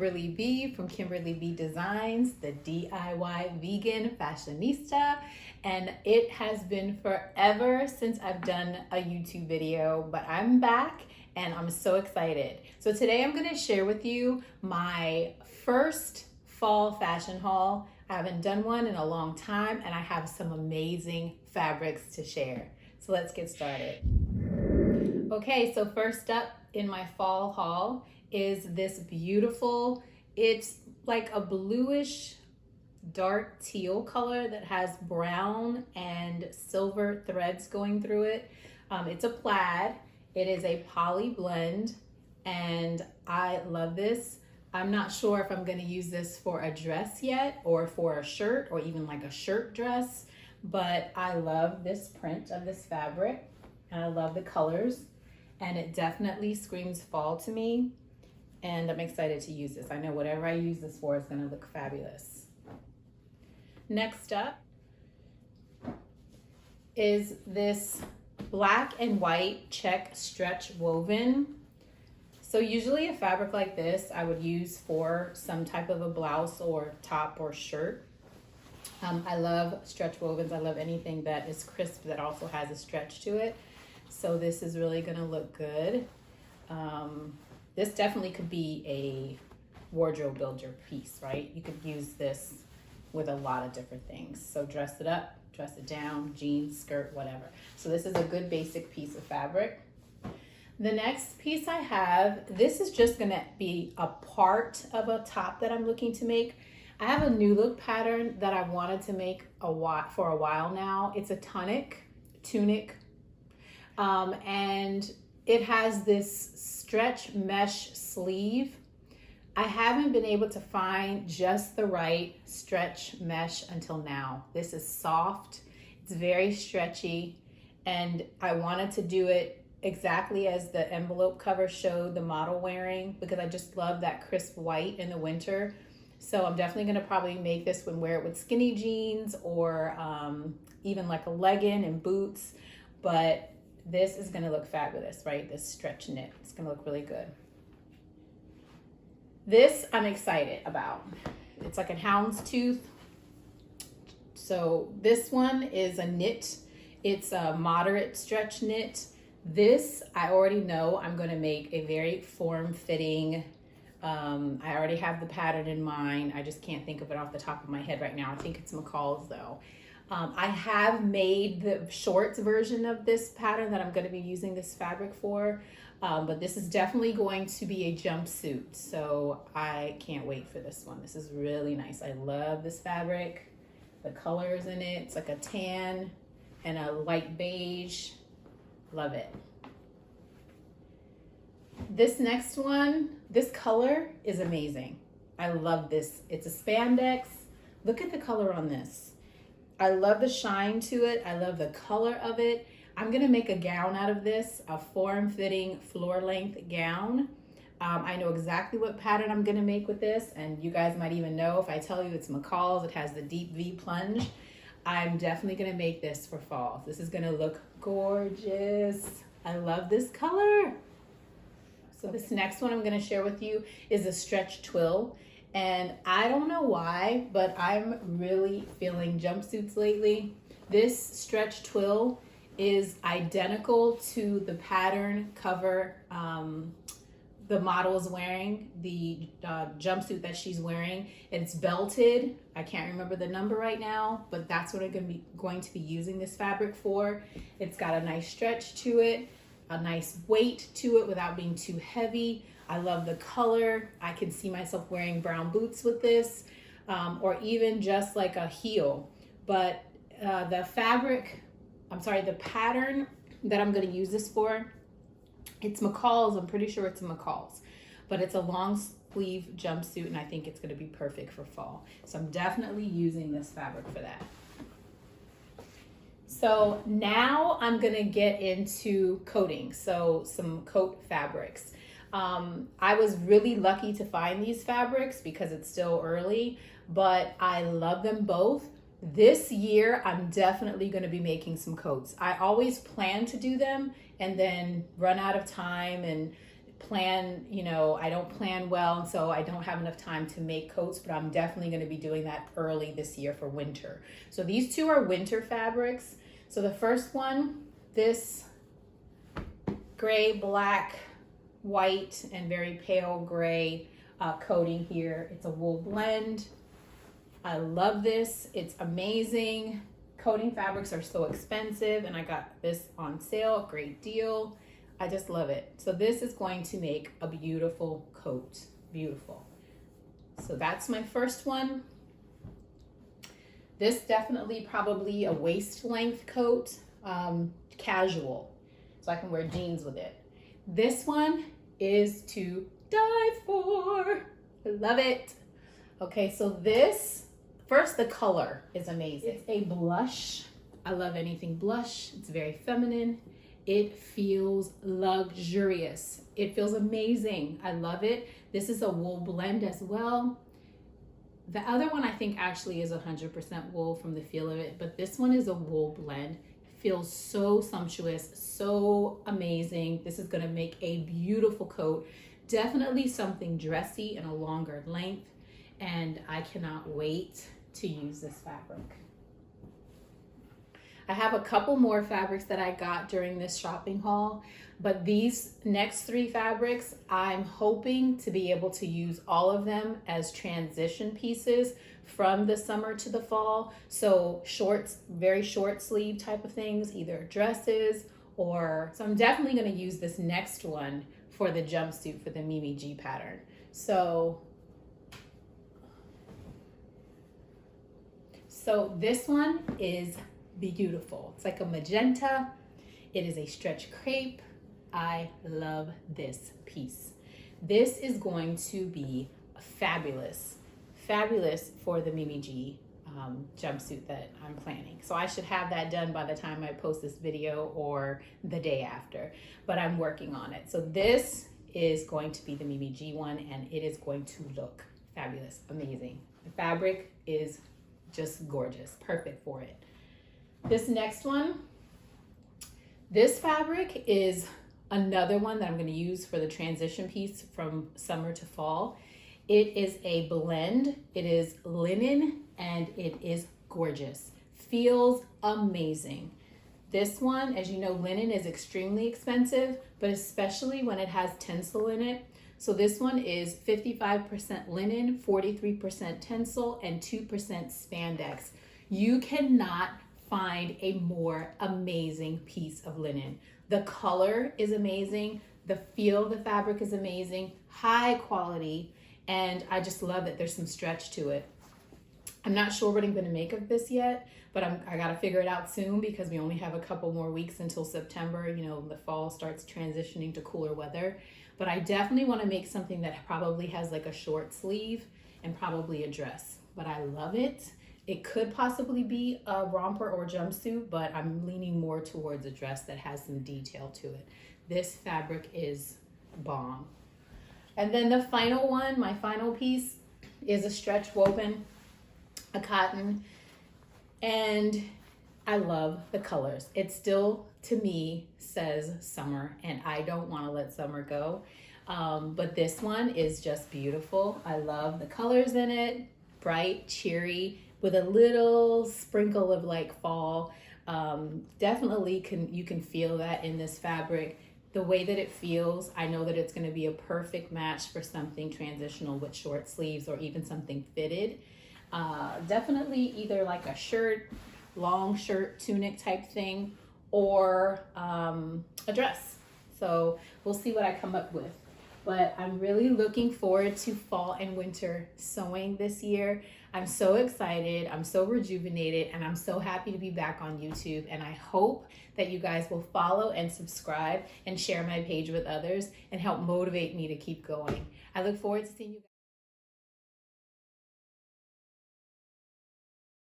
Kimberly B from Kimberly B Designs, the DIY vegan fashionista. And it has been forever since I've done a YouTube video, but I'm back and I'm so excited. So today I'm gonna share with you my first fall fashion haul. I haven't done one in a long time and I have some amazing fabrics to share. So let's get started. Okay, so first up in my fall haul is this beautiful, it's like a bluish dark teal color that has brown and silver threads going through it. It's a plaid. It is a poly blend and I love this. I'm not sure if I'm going to use this for a dress yet or for a shirt or even like a shirt dress, but I love this print of this fabric and I love the colors and it definitely screams fall to me and I'm excited to use this. I know whatever I use this for is going to look fabulous. Next up is this black and white Czech stretch woven. So usually a fabric like this I would use for some type of a blouse or top or shirt. I love stretch wovens. I love anything that is crisp that also has a stretch to it. So this is really gonna look good. This definitely could be a wardrobe builder piece, right? You could use this with a lot of different things. So dress it up, dress it down, jeans, skirt, whatever. So this is a good basic piece of fabric. The next piece I have, this is just gonna be a part of a top that I'm looking to make. I have a new look pattern that I wanted to make for a while now. It's a Tonic Tunic, and it has this stretch mesh sleeve. I haven't been able to find just the right stretch mesh until now. This is soft, it's very stretchy, and I wanted to do it exactly as the envelope cover showed the model wearing because I just love that crisp white in the winter. So I'm definitely gonna probably make this one, wear it with skinny jeans or even like a legging and boots, but this is gonna look fabulous, right? This stretch knit, it's gonna look really good. This I'm excited about. It's like a houndstooth. So this one is a knit. It's a moderate stretch knit. This, I already know I'm gonna make a very form-fitting, I already have the pattern in mind. I just can't think of it off the top of my head right now. I think it's McCall's though. I have made the shorts version of this pattern that I'm gonna be using this fabric for, but this is definitely going to be a jumpsuit. So I can't wait for this one. This is really nice. I love this fabric. The colors in it, it's like a tan and a light beige. Love it. This next one, this color is amazing. I love this. It's a spandex. Look at the color on this. I love the shine to it. I love the color of it. I'm gonna make a gown out of this, a form-fitting floor length gown. I know exactly what pattern I'm gonna make with this, and you guys might even know if I tell you it's McCall's, it has the deep V plunge. I'm definitely gonna make this for fall. This is gonna look gorgeous. I love this color. So this next one I'm gonna share with you is a stretch twill. And I don't know why, but I'm really feeling jumpsuits lately. This stretch twill is identical to the pattern cover the model is wearing, the jumpsuit that she's wearing. It's belted. I can't remember the number right now, but that's what I'm going to be using this fabric for. It's got a nice stretch to it, a nice weight to it without being too heavy. I love the color. I can see myself wearing brown boots with this, or even just like a heel. But the pattern that I'm gonna use this for, it's McCall's. I'm pretty sure it's a McCall's, but it's a long sleeve jumpsuit and I think it's gonna be perfect for fall. So I'm definitely using this fabric for that. So now I'm gonna get into coating. So some coat fabrics. I was really lucky to find these fabrics because it's still early, but I love them both. This year, I'm definitely going to be making some coats. I always plan to do them and then run out of time and plan, you know, I don't plan well, and so I don't have enough time to make coats, but I'm definitely going to be doing that early this year for winter. So these two are winter fabrics. So the first one, this gray, black, white, and very pale gray coating here. It's a wool blend. I love this. It's amazing. Coating fabrics are so expensive, and I got this on sale, great deal. I just love it. So this is going to make a beautiful coat, beautiful. So that's my first one. This definitely probably a waist length coat, casual, so I can wear jeans with it. This one is to die for. I love it. Okay, so this, first the color is amazing. It's a blush. I love anything blush. It's very feminine. It feels luxurious. It feels amazing. I love it. This is a wool blend as well. The other one I think actually is 100% wool from the feel of it, but this one is a wool blend. Feels so sumptuous, so amazing. This is gonna make a beautiful coat. Definitely something dressy and a longer length, and I cannot wait to use this fabric. I have a couple more fabrics that I got during this shopping haul, but these next three fabrics, I'm hoping to be able to use all of them as transition pieces from the summer to the fall. So shorts, very short sleeve type of things, either dresses or, so I'm definitely gonna use this next one for the jumpsuit for the Mimi G pattern. So this one is beautiful. It's like a magenta. It is a stretch crepe. I love this piece. This is going to be fabulous, fabulous for the Mimi G jumpsuit that I'm planning. So I should have that done by the time I post this video or the day after, but I'm working on it. So this is going to be the Mimi G one, and it is going to look fabulous, amazing. The fabric is just gorgeous, perfect for it. This next one, this fabric is another one that I'm going to use for the transition piece from summer to fall. It is a blend. It is linen and it is gorgeous. Feels amazing. This one, as you know, linen is extremely expensive, but especially when it has tencel in it. So this one is 55% linen, 43% tencel, and 2% spandex. You cannot find a more amazing piece of linen. The color is amazing. The feel of the fabric is amazing, high quality, and I just love that there's some stretch to it. I'm not sure what I'm gonna make of this yet, but I gotta figure it out soon because we only have a couple more weeks until September. You know, the fall starts transitioning to cooler weather. But I definitely wanna make something that probably has like a short sleeve and probably a dress. But I love it. It could possibly be a romper or jumpsuit, but I'm leaning more towards a dress that has some detail to it. This fabric is bomb. And then the final one, my final piece, is a stretch woven, a cotton, and I love the colors. It still, to me, says summer, and I don't want to let summer go. But this one is just beautiful. I love the colors in it, bright, cheery, with a little sprinkle of like fall. Definitely you can feel that in this fabric. The way that it feels, I know that it's going to be a perfect match for something transitional with short sleeves or even something fitted. Definitely either like a shirt, long shirt, tunic type thing, or a dress. So we'll see what I come up with. But I'm really looking forward to fall and winter sewing this year. I'm so excited, I'm so rejuvenated, and I'm so happy to be back on YouTube. And I hope that you guys will follow and subscribe and share my page with others and help motivate me to keep going. I look forward to seeing you guys.